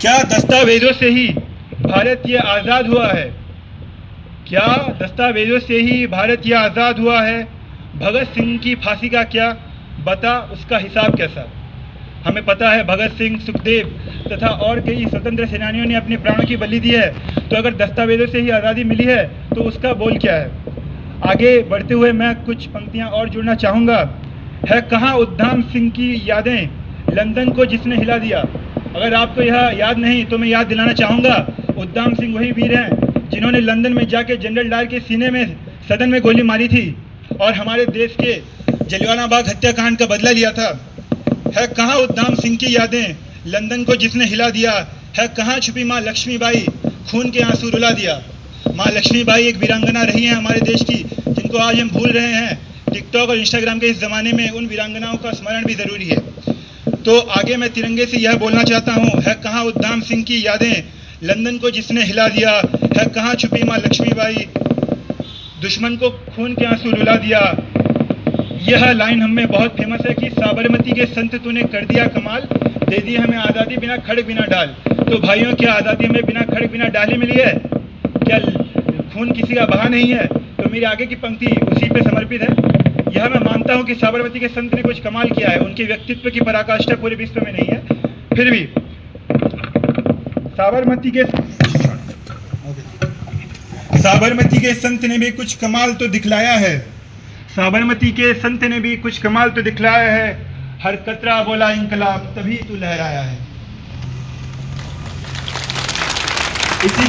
क्या दस्तावेजों से ही भारत ये आज़ाद हुआ है? क्या दस्तावेजों से ही भारत ये आज़ाद हुआ है? भगत सिंह की फांसी का क्या? बता उसका हिसाब कैसा? हमें पता है भगत सिंह, सुखदेव तथा और कई स्वतंत्र सेनानियों ने अपने प्राणों की बलि दी है। तो अगर दस्तावेजों से ही आज़ादी मिली है तो उसका बोल क्या है? आगे बढ़ते हुए मैं कुछ पंक्तियां और जुड़ना चाहूँगा। है कहाँ उद्दाम सिंह की यादें, लंदन को जिसने हिला दिया? अगर आपको यह याद नहीं तो मैं याद दिलाना चाहूँगा, उद्दाम सिंह वही वीर हैं जिन्होंने लंदन में जाके जनरल डायर के सीने में सदन में गोली मारी थी और हमारे देश के जलियांवाला बाग हत्याकांड का बदला लिया था। है कहाँ उद्दाम सिंह की यादें, लंदन को जिसने हिला दिया? है कहाँ छुपी माँ लक्ष्मीबाई, खून के आंसू रुला दिया? माँ लक्ष्मीबाई एक वीरांगना रही हैं हमारे देश की, जिनको आज हम भूल रहे हैं। टिकटॉक और इंस्टाग्राम के इस ज़माने में उन वीरांगनाओं का स्मरण भी ज़रूरी है। तो आगे मैं तिरंगे से यह बोलना चाहता हूँ, है कहाँ उद्दाम सिंह की यादें, लंदन को जिसने हिला दिया? है कहाँ छुपी माँ लक्ष्मीबाई, दुश्मन को खून के आंसू रुला दिया? यह लाइन हमें बहुत फेमस है कि साबरमती के संत तूने कर दिया कमाल, दे दी हमें आज़ादी बिना खड़ग बिना डाल। तो भाइयों, क्या आज़ादी हमें बिना खड़ग बिना डाल ही मिली है? क्या खून किसी का बहा नहीं है? तो मेरी आगे की पंक्ति उसी पे समर्पित है। यह मैं मानता हूँ कि साबरमती के संत ने कुछ कमाल किया है, उनके व्यक्तित्व की पराकाष्ठा पूरे विश्व में नहीं है। फिर भी साबरमती के संत ने भी कुछ कमाल तो दिखलाया है। साबरमती के संत ने भी कुछ कमाल तो दिखलाया है। हर कतरा बोला इंकलाब, तभी तू लहराया है। इसी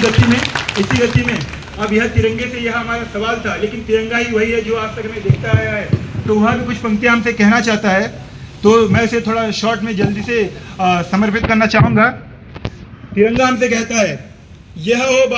गति में अब यह तिरंगे से यह हमारा सवाल था, लेकिन तिरंगा ही वही है जो आज तक हमें देखता आया है। तो वह भी कुछ पंक्तियां हमसे कहना चाहता है, तो मैं इसे थोड़ा शॉर्ट में जल्दी से समर्पित करना चाहूँगा। तिरंगा हमसे कहता है, यह हो